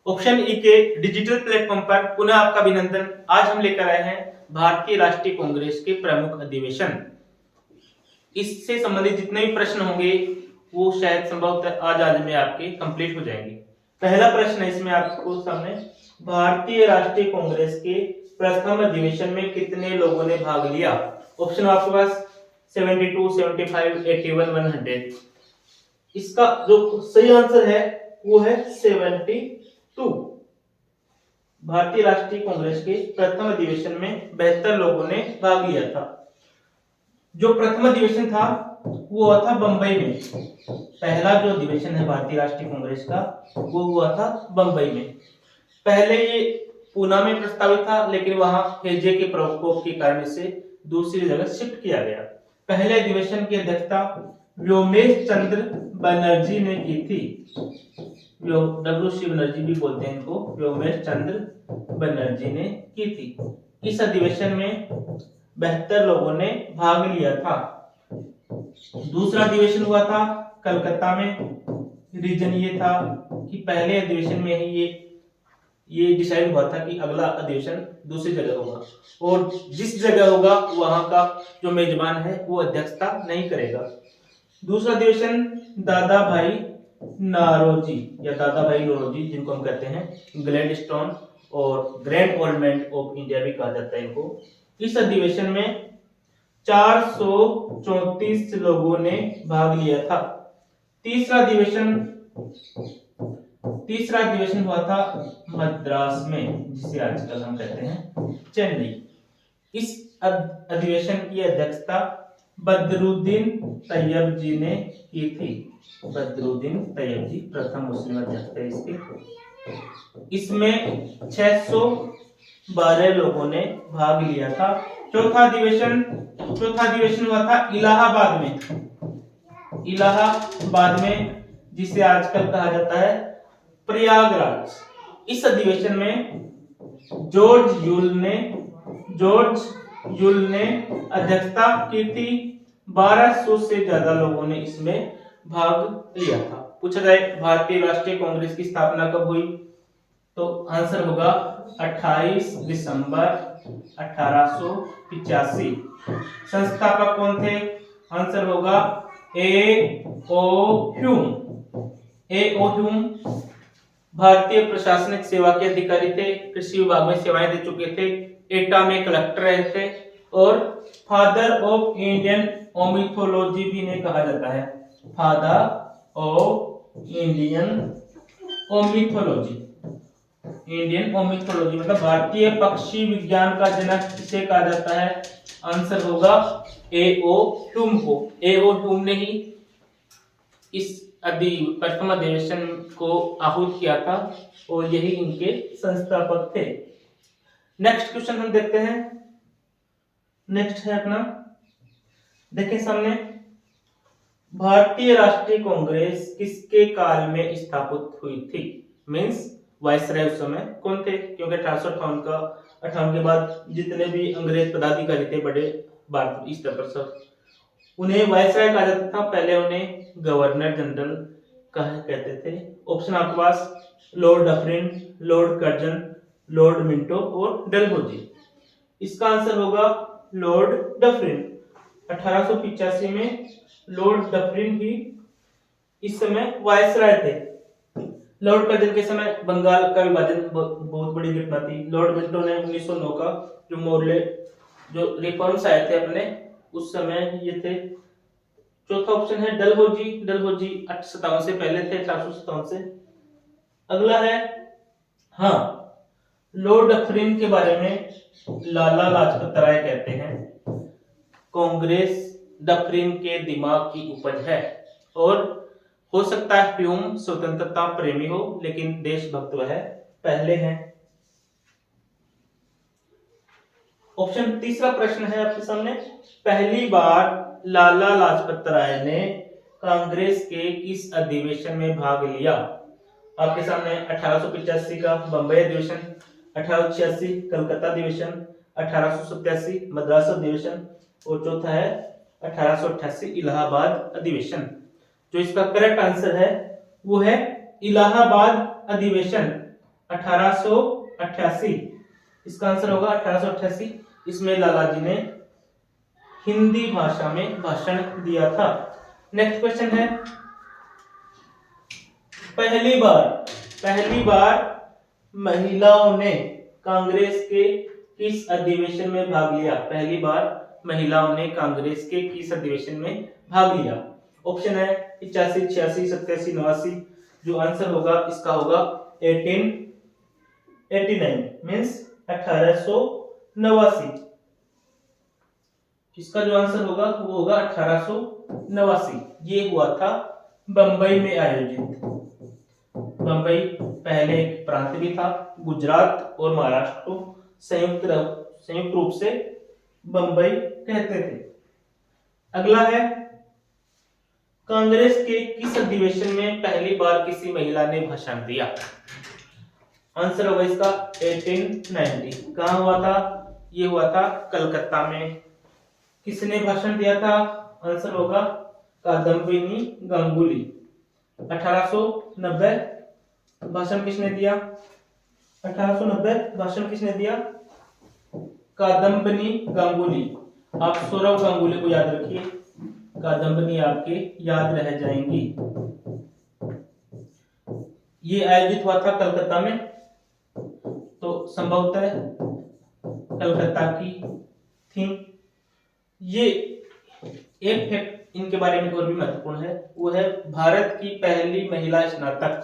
Option E के digital platform पर पुनः आपका अभिनंदन। आज हम लेकर आए हैं भारतीय राष्ट्रीय कांग्रेस के प्रमुख अधिवेशन। इससे संबंधित जितने भी प्रश्न होंगे वो शायद संभवतः आज में आपके कंप्लीट हो जाएंगे। पहला प्रश्न है इसमें आपको सामने, भारतीय राष्ट्रीय कांग्रेस के प्रथम अधिवेशन में कितने लोगों ने भाग लिया? ऑप्शन आपके पास 72, 75, 81, 100। इसका जो सही आंसर है वो है 72। भारतीय राष्ट्रीय कांग्रेस के प्रथम अधिवेशन में 72 लोगों ने भाग लिया था। जो प्रथम अधिवेशन था वो हुआ था बंबई में। पहला जो अधिवेशन है भारतीय राष्ट्रीय कांग्रेस का वो हुआ था बंबई में। पहले ये पूना में प्रस्तावित था, लेकिन वहां हैजे के प्रकोप के कारण इसे दूसरी जगह शिफ्ट किया गया। पहले अधिवेशन की अध्यक्षता व्योमेश चंद्र बनर्जी ने की थी। डब्ल्यू.सी. बनर्जी भी बोलते हैं इनको, व्योमेश चंद्र बनर्जी ने की थी। इस अधिवेशन में 72 लोगों ने भाग लिया था। दूसरा अधिवेशन हुआ था कलकत्ता में। रीजन ये था कि पहले अधिवेशन में ही ये डिसाइड हुआ था कि अगला अधिवेशन दूसरी जगह होगा, और जिस जगह होगा वहां का जो मेजबान है वो अध्यक्षता नहीं करेगा। दूसरा अधिवेशन दादा भाई नारोजी या दादा भाई नौरोजी, जिनको हम कहते हैं ग्लैडस्टोन और ग्रैंड ओल्डमेंट ऑफ इंडिया भी कहा जाता है इनको। इस अधिवेशन में 434 लोगों ने भाग लिया था। तीसरा अधिवेशन हुआ था मद्रास में, जिसे आजकल हम कहते हैं चेन्नई। इस अधिवेशन की अध्यक्षता बदरुद्दीन तैयब जी ने की थी। बदरुद्दीन तैयब जी प्रथम मुस्लिम अध्यक्ष थे इसके। इसमें 612 लोगों ने भाग लिया था। चौथा अधिवेशन हुआ था इलाहाबाद में, जिसे आजकल कहा जाता है प्रयागराज। इस अधिवेशन में जॉर्ज यूल ने अध्यक्षता की थी। 1200 से ज्यादा लोगों ने इसमें भाग लिया था। पूछा जाए भारतीय राष्ट्रीय कांग्रेस की स्थापना कब हुई, तो आंसर होगा 28 दिसंबर 1885। संस्थापक कौन थे? आंसर होगा ए.ओ. ह्यूम। भारतीय प्रशासनिक सेवा के अधिकारी थे, कृषि विभाग में सेवाएं दे चुके थे, एटा में कलेक्टर रहे थे, और फादर ऑफ इंडियन ओमिथोलॉजी भी इन्हें कहा जाता है। फादर ऑफ इंडियन ओमिथोलॉजी मतलब भारतीय पक्षी विज्ञान का जनक इसे कहा जाता है। आंसर होगा ए.ओ. ह्यूम को। ए.ओ. ह्यूम ने ही इस प्रथम अधिवेशन को आहूत किया था, और यही इनके संस्थापक थे। नेक्स्ट क्वेश्चन हम देखते हैं। नेक्स्ट है अपना, देखें सामने, भारतीय राष्ट्रीय कांग्रेस किसके काल में स्थापित हुई थी? मींस वायसराय उस समय कौन थे? क्योंकि 1858 के बाद जितने भी अंग्रेज पदाधिकारी थे बड़े भारत इस तरह सब, उन्हें वायसराय कहा जाता था। पहले उन्हें गवर्नर जनरल कहते थे। ऑप्शन आपके पास lord Dufferin, lord Curzon, lord Minto और डलहौजी। इसका आंसर होगा लॉर्ड डफरिन। 1885 में लॉर्ड डफरिन ही इस समय वायसराय थे। लॉर्ड कर्जन के समय बंगाल का विभाजन बहुत बड़ी घटना थी। लॉर्ड मिंटो ने 1909 का जो रिफॉर्म्स आए थे अपने, उस समय ये थे। चौथा ऑप्शन है डलहौजी 57 से पहले थे, 1857 से। अगला है, हाँ, लॉर्ड डफरिन के बारे में लाला लाजपत राय कहते हैं कांग्रेस डफरिन के दिमाग की उपज है, और हो सकता है ह्यूम स्वतंत्रता प्रेमी हो, लेकिन देशभक्त वह पहले हैं। ऑप्शन तीसरा प्रश्न है आपके सामने, पहली बार लाला लाजपत राय ने कांग्रेस के किस अधिवेशन में भाग लिया? आपके सामने 1885 का बंबई अधिवेशन, 1886 कलकत्ता अधिवेशन, 1887 मद्रास अधिवेशन, और चौथा है 1888 इलाहाबाद अधिवेशन। जो इसका करेक्ट आंसर है वो है इलाहाबाद अधिवेशन। 1888। इसका आंसर होगा 1888। इसमें लाला जी ने हिंदी भाषा में भाषण दिया था। नेक्स्ट क्वेश्चन है, पहली बार महिलाओं ने कांग्रेस के किस अधिवेशन में भाग लिया? पहली बार महिलाओं ने कांग्रेस के किस अधिवेशन में भाग लिया? ऑप्शन है 85, 86, 87, 89। जो आंसर होगा इसका होगा 1889 मींस 1889। इसका जो आंसर होगा वो होगा 1889। ये हुआ था बंबई में आयोजित। बंबई पहले एक प्रांत भी था, गुजरात और महाराष्ट्र को संयुक्त रूप से बंबई कहते थे। अगला है, कांग्रेस के किस अधिवेशन में पहली बार किसी महिला ने भाषण दिया? आंसर होगा इसका 1890। कहां हुआ था? ये हुआ था कलकत्ता में। किसने भाषण दिया था? आंसर होगा कादम्बिनी गांगुली। 1890 भाषण किसने दिया? 1890 भाषण किसने दिया? कादम्बिनी गांगुली। आप सौरव गांगुली को याद रखिए, कादम्बिनी आपके याद रह जाएंगी। ये आयोजित हुआ था कलकत्ता में, तो संभवतः कलकत्ता की थी। ये एक फैक्ट इनके बारे में और भी महत्वपूर्ण है, वो है भारत की पहली महिला स्नातक,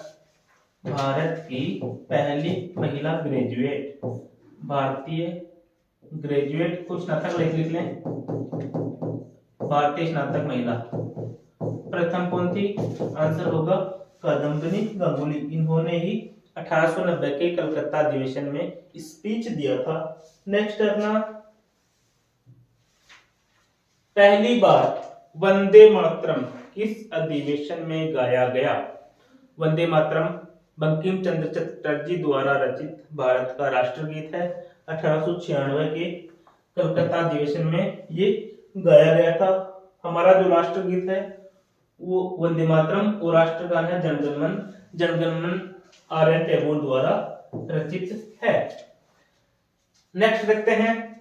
भारत की पहली महिला ग्रेजुएट, भारतीय ग्रेजुएट को स्नातक लिख लें, भारतीय स्नातक महिला प्रथम कौन थी? आंसर होगा कादम्बिनी गांगुली। इन्होंने ही 1890 के कलकत्ता अधिवेशन में स्पीच दिया था। नेक्स्ट अपना, पहली बार वंदे मातरम किस अधिवेशन में गाया गया? वंदे मातरम बंकिम चंद्र चटर्जी द्वारा रचित भारत का राष्ट्रगीत है। 1896 के कलकत्ता अधिवेशन में ये गाया गया था। हमारा जो राष्ट्रगीत है वो वंदे मातरम और राष्ट्रगान है जनगण मन आर.एन. टैगोर द्वारा रचित है। नेक्स्ट देखते हैं,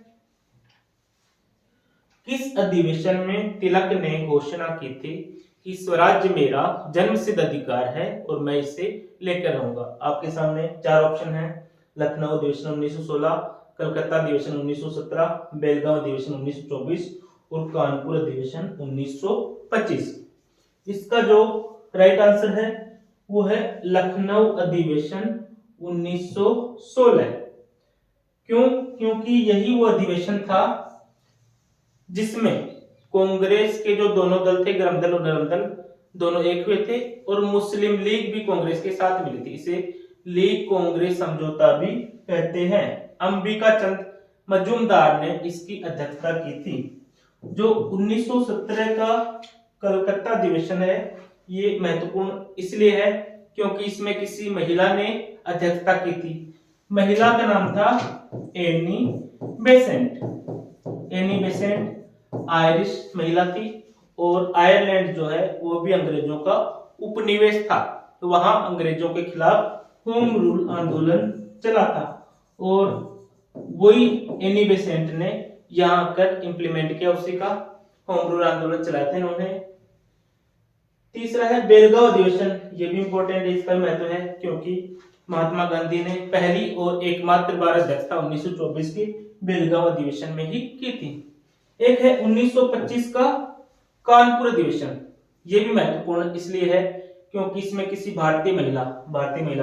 किस अधिवेशन में तिलक ने घोषणा की थी कि स्वराज्य मेरा जन्मसिद्ध अधिकार है और मैं इसे लेकर रहूंगा? आपके सामने चार ऑप्शन हैं। लखनऊ अधिवेशन 1916, कलकत्ता अधिवेशन 1917, बेलगांव अधिवेशन 1924 और कानपुर अधिवेशन 1925। इसका जो राइट आंसर है वो है लखनऊ अधिवेशन 1916। क्यों? क्योंकि यही वो अधिवेशन था जिसमें कांग्रेस के जो दोनों दल थे, ग्राम दल और नरम दल, दोनों एक हुए थे और मुस्लिम लीग भी कांग्रेस के साथ मिली थी। इसे लीग कांग्रेस समझौता भी कहते हैं। अंबिका चंद मजूमदार ने इसकी अध्यक्षता की थी। जो 1917 का कलकत्ता अधिवेशन है ये महत्वपूर्ण इसलिए है क्योंकि इसमें किसी महिला ने अध्यक्षता की थी। महिला का नाम था Annie Besant. Annie Besant Irish महिला थी और आयरलैंड जो है वो भी अंग्रेजों का उपनिवेश था, तो वहां अंग्रेजों के खिलाफ होम रूल आंदोलन चला था और वही एनी बेसेंट ने यहां आकर इंप्लीमेंट किया, उसी का होम रूल आंदोलन चलाया था इन्होंने। तीसरा है बेलगांव अधिवेशन। ये भी इंपॉर्टेंट है, इसका महत्व है क्योंकि महात्मा गांधी ने पहली और एकमात्र बार अध्यक्षता 1924 की बेलगांव अधिवेशन में ही की थी। एक है 1925 का कानपुर अधिवेशन। ये भी महत्वपूर्ण इसलिए है क्योंकि इसमें किसी भारतीय महिला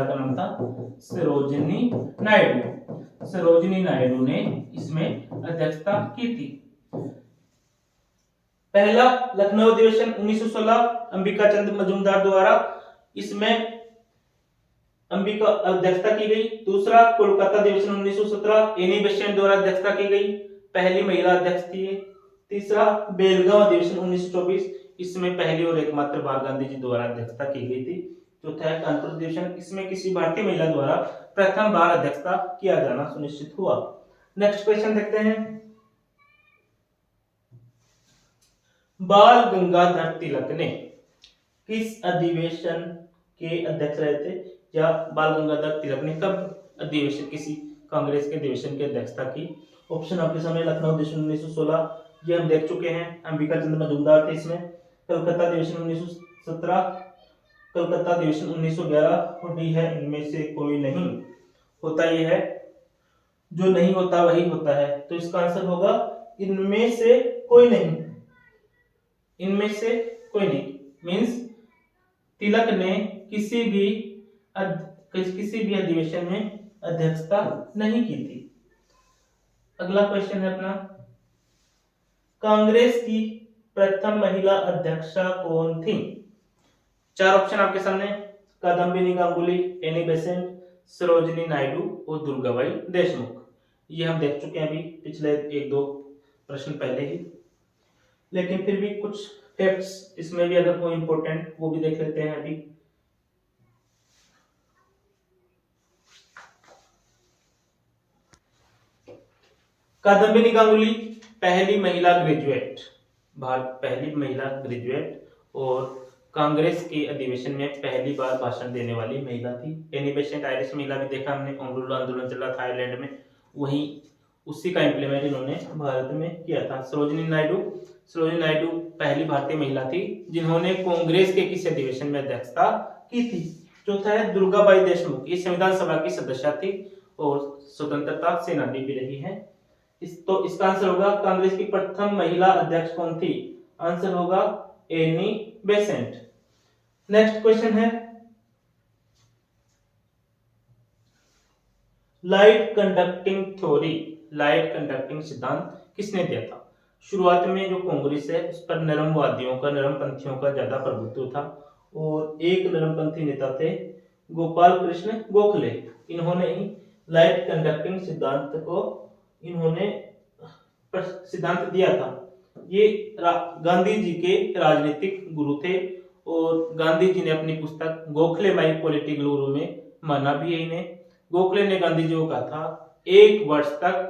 का नाम था सरोजिनी नायडू। सरोजिनी नायडू ने इसमें अध्यक्षता की थी। पहला लखनऊ अधिवेशन 1916 अंबिका चंद मजूमदार द्वारा इसमें अंबिका अध्यक्षता की गई। दूसरा कोलकाता अधिवेशन 1917 एनी बेसेंट द्वारा अध्यक्षता की गई, पहली महिला अध्यक्ष थी। तीसरा बेलगांव अधिवेशन 1924, इसमें पहली और एकमात्र बार गांधी जी द्वारा अध्यक्षता की गई थी। चौथा है कानपुर अधिवेशन, इसमें किसी भारतीय महिला द्वारा प्रथम बार अध्यक्षता किया जाना सुनिश्चित हुआ। नेक्स्ट क्वेश्चन देखते हैं, बाल गंगाधर तिलक ने किस अधिवेशन के अध्यक्ष रहे थे? या बाल गंगाधर तिलक ने कब अधिवेशन किसी कांग्रेस के अधिवेशन की अध्यक्षता की? ऑप्शन आपके सामने, लखनऊ अधिवेशन 1916, ये हम देख चुके हैं, अंबिका चंद्र मजूमदार थे इसमें। कलकत्ता अधिवेशन 1917, कलकत्ता अधिवेशन 1911, और डी है इनमें से कोई नहीं। होता यह है, जो नहीं होता वही होता है, तो इसका आंसर होगा इनमें से कोई नहीं। इनमें से कोई नहीं मीन्स तिलक ने किसी भी अधिवेशन में अध्यक्षता नहीं की थी। अगला क्वेश्चन है अपना, कांग्रेस की प्रथम महिला अध्यक्षा कौन थी? चार ऑप्शन आपके सामने, कादम्बिनी गांगुली, एनी बेसेंट, सरोजिनी नायडू और दुर्गाबाई देशमुख। ये हम देख चुके हैं अभी पिछले एक दो प्रश्न पहले ही, लेकिन फिर भी कुछ फैक्ट्स इसमें भी अगर कोई इंपॉर्टेंट वो भी देख लेते हैं अभी। कादम्बिनी गांगुली पहली महिला ग्रेजुएट, भारत पहली महिला ग्रेजुएट और कांग्रेस के अधिवेशन में पहली बार भाषण देने वाली महिला थी। एनी बेसेंट आयरिश महिला भी देखा हमने, आंदोलन चला था आयरलैंड में, वहीं उसी का इम्प्लीमेंट इन्होंने भारत में किया था। सरोजिनी नायडू पहली भारतीय महिला थी जिन्होंने कांग्रेस के किसी अधिवेशन में अध्यक्षता की थी। चौथा है दुर्गाबाई देशमुख, ये संविधान सभा की सदस्य थी और स्वतंत्रता सेनानी भी रही है। तो इसका आंसर होगा कांग्रेस की प्रथम महिला अध्यक्ष कौन थी? आंसर होगा एनी बेसेंट। नेक्स्ट क्वेश्चन है, light conducting theory, light conducting सिद्धांत किसने दिया था? शुरुआत में जो कांग्रेस है उस पर नरमवादियों का, नरमपंथियों का ज्यादा प्रभुत्व था और एक नरमपंथी नेता थे गोपाल कृष्ण गोखले। इन्होंने ही लाइट कंडक्टिंग सिद्धांत को इन्होंने सिद्धांत दिया था। ये गांधी जी के राजनीतिक गुरु थे और गांधी जी ने अपनी पुस्तक गोखले माई पॉलिटिकल गुरु में माना भी है इन्हें। गोखले ने गांधी जी को कहा था 1 वर्ष तक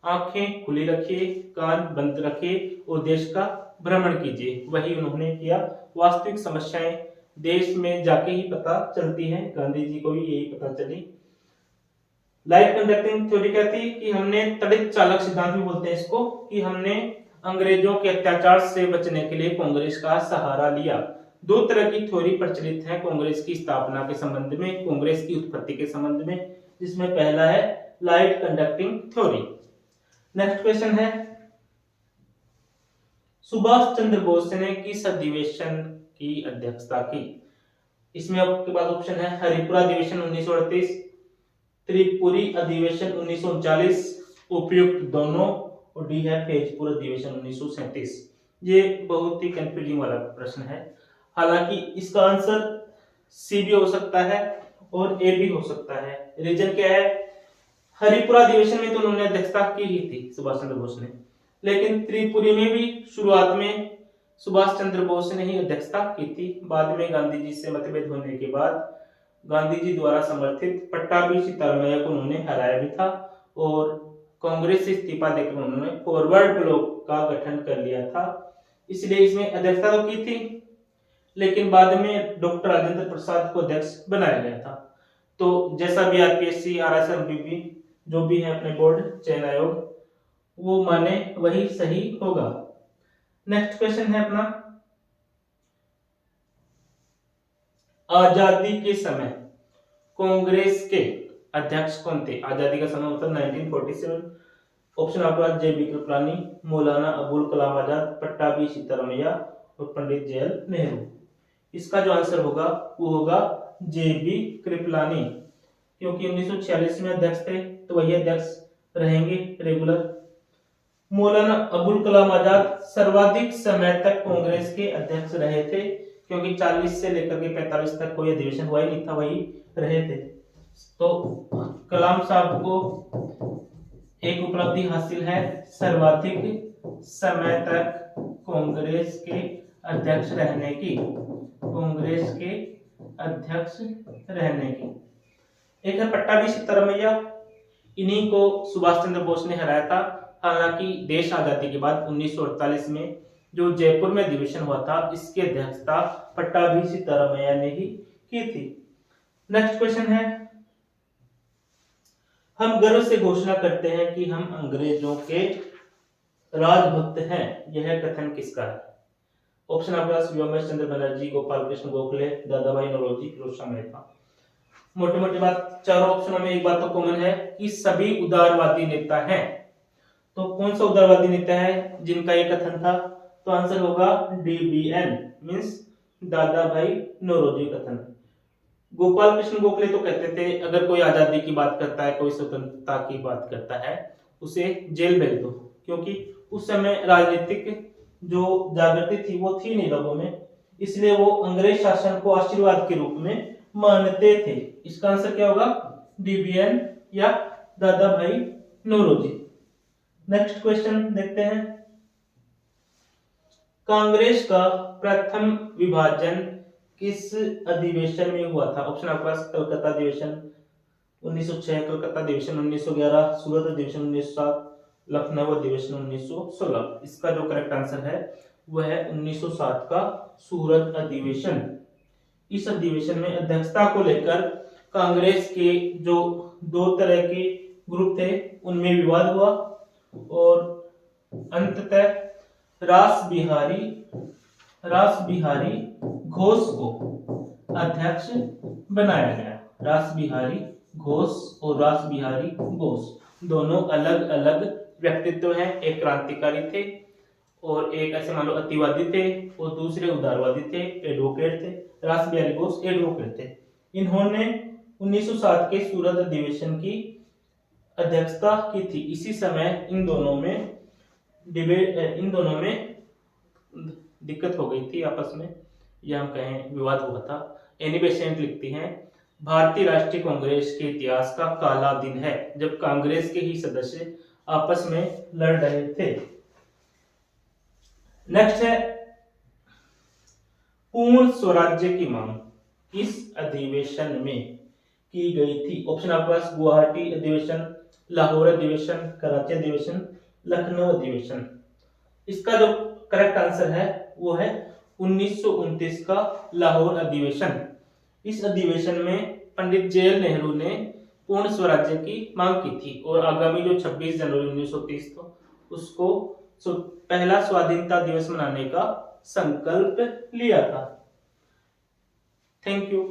आंखें खुली रखिए, कान बंद रखिए और देश का भ्रमण कीजिए। वही उन्होंने किया। वास्तविक समस्याएं देश में जाके ही पता चलती हैं, गांधी जी को भी यही पता चली। लाइट कंडक्टिंग थ्योरी कहती है कि हमने तड़ित चालक सिद्धांत भी बोलते हैं इसको, कि हमने अंग्रेजों के अत्याचार से बचने के लिए कांग्रेस का सहारा लिया। 2 तरह की थ्योरी प्रचलित है कांग्रेस की स्थापना के संबंध में, कांग्रेस की उत्पत्ति के संबंध में, जिसमें पहला है light conducting theory. Next question है, सुभाष चंद्र बोस ने किस अधिवेशन की अध्यक्षता की? इसमें आपके पास ऑप्शन है हरिपुरा अधिवेशन 1938, त्रिपुरी अधिवेशन 1939, उपयुक्त दोनों, और डी है फैजपुर अधिवेशन 1937। ये बहुत ही कंफ्यूजिंग वाला प्रश्न है, हालांकि इसका आंसर सी भी हो सकता है और ए भी हो सकता है। रीजन क्या है, हरिपुरा अधिवेशन में तो उन्होंने अध्यक्षता की ही थी सुभाष चंद्र बोस ने, लेकिन त्रिपुरी में भी शुरुआत में सुभाष चंद्र बोस ने ही अध्यक्षता की थी। बाद में गांधी जी से मतभेद होने के बाद गांधी जी द्वारा समर्थित पट्टाभी सीतारामैया को उन्होंने हराया भी था और कांग्रेस से इस्तीफा देकर उन्होंने फॉरवर्ड ब्लॉक का गठन कर लिया था। इसलिए इसमें अध्यक्षता तो की थी, लेकिन बाद में डॉक्टर राजेंद्र प्रसाद को अध्यक्ष बनाया गया था। तो जैसा भी आरपीएससी, आरएसएमपीबी जो भी है अपने बोर्ड चयन आयोग, वो माने वही सही होगा। नेक्स्ट क्वेश्चन है अपना, आजादी के समय कांग्रेस के अध्यक्ष कौन थे? आजादी का समय मतलब 1947। ऑप्शन आपके पास जे बी कृपलानी, मौलाना अबुल कलाम आजाद, पट्टाभी सीतारामैया और पंडित जवाहरलाल नेहरू। इसका जो आंसर होगा वो होगा जे बी कृपलानी, क्योंकि 1946 में अध्यक्ष थे तो वही अध्यक्ष रहेंगे रेगुलर। मौलाना अबुल कलाम आजाद सर्वाधिक समय तक कांग्रेस के अध्यक्ष रहे थे, क्योंकि 40 से लेकर के 45 तक कोई अधिवेशन हुआ ही नहीं था, वही रहे थे। तो कलाम साहब को एक उपलब्धि हासिल है, सर्वाधिक समय तक कांग्रेस के अध्यक्ष रहने की, कांग्रेस के अध्यक्ष रहने की। एक है पट्टाभी सीतारामैया, इन्हीं को सुभाष चंद्र बोस ने हराया था। हालांकि देश आजादी के बाद 1948 में जो जयपुर में अधिवेशन हुआ था, इसकी अध्यक्षता पट्टाभी सीतारामैया ने ही की थी। नेक्स्ट क्वेश्चन है, हम गर्व से घोषणा करते हैं कि हम अंग्रेजों के राजभक्त हैं, यह कथन किसका है? ऑप्शन आपके पास व्योमेश चंद्र बनर्जी, गोपाल कृष्ण गोखले, दादा भाई नौरोजी, फिरोज शाह मेहता। मोटे मोटे बात चारों ऑप्शनों में एक बात तो कॉमन है कि सभी उदारवादी नेता हैं। तो कौन सा उदारवादी नेता है जिनका ये कथन था? तो आंसर होगा डीबीएन मींस दादा भाई नौरोजी कथन। गोपाल कृष्ण गोखले तो कहते थे अगर कोई आजादी की बात करता है, कोई स्वतंत्रता की बात करता है, उसे जेल भेज दो, क्योंकि उस समय राजनीतिक जो जागृति थी वो थी नहीं लोगों में, इसलिए वो अंग्रेज शासन को आशीर्वाद के रूप में मानते थे। इसका आंसर क्या होगा? डीबीएन या दादा भाई नौरोजी। नेक्स्ट क्वेश्चन देखते हैं, कांग्रेस का प्रथम विभाजन किस अधिवेशन में हुआ था? ऑप्शन आपके पास कलकत्ता अधिवेशन 1906, कलकत्ता अधिवेशन 1911, सूरत अधिवेशन 1907, लखनऊ अधिवेशन 1916। इसका जो करेक्ट आंसर है वह है 1907 का सूरत अधिवेशन। इस अधिवेशन में अध्यक्षता को लेकर कांग्रेस के जो दो तरह के ग्रुप थे उनमें विवाद हुआ और अंततः रास बिहारी घोष को अध्यक्ष बनाया गया। रास बिहारी घोष और रास बिहारी बोस दोनों अलग अलग व्यक्तित्व हैं, एक क्रांतिकारी थे और एक ऐसे मान लो अतिवादी थे और दूसरे उदारवादी थे, एडवोकेट थे। रास बिहारी बोस एडवोकेट थे। इन्होंने 1907 के सूरत अधिवेशन की अध्यक्षता की थी। इसी समय इन दोनों में दिक्कत हो गई थी आपस में, या हम कहें विवाद हुआ था। एनी बेसेंट लिखती हैं, भारतीय राष्ट्रीय कांग्रेस के इतिहास का काला दिन है जब कांग्रेस के ही सदस्य आपस में लड़ रहे थे। नेक्स्ट है, पूर्ण स्वराज्य की मांग किस अधिवेशन में की गई थी? ऑप्शन आपके पास गुवाहाटी अधिवेशन, लाहौर अधिवेशन, कराची अधिवेशन, लखनऊ अधिवेशन। इसका जो करेक्ट आंसर है वो है 1929 का लाहौर अधिवेशन। इस अधिवेशन में पंडित जवाहरलाल नेहरू ने पूर्ण स्वराज्य की मांग की थी और आगामी जो 26 जनवरी 1930 था उसको पहला स्वाधीनता दिवस मनाने का संकल्प लिया था। Thank you.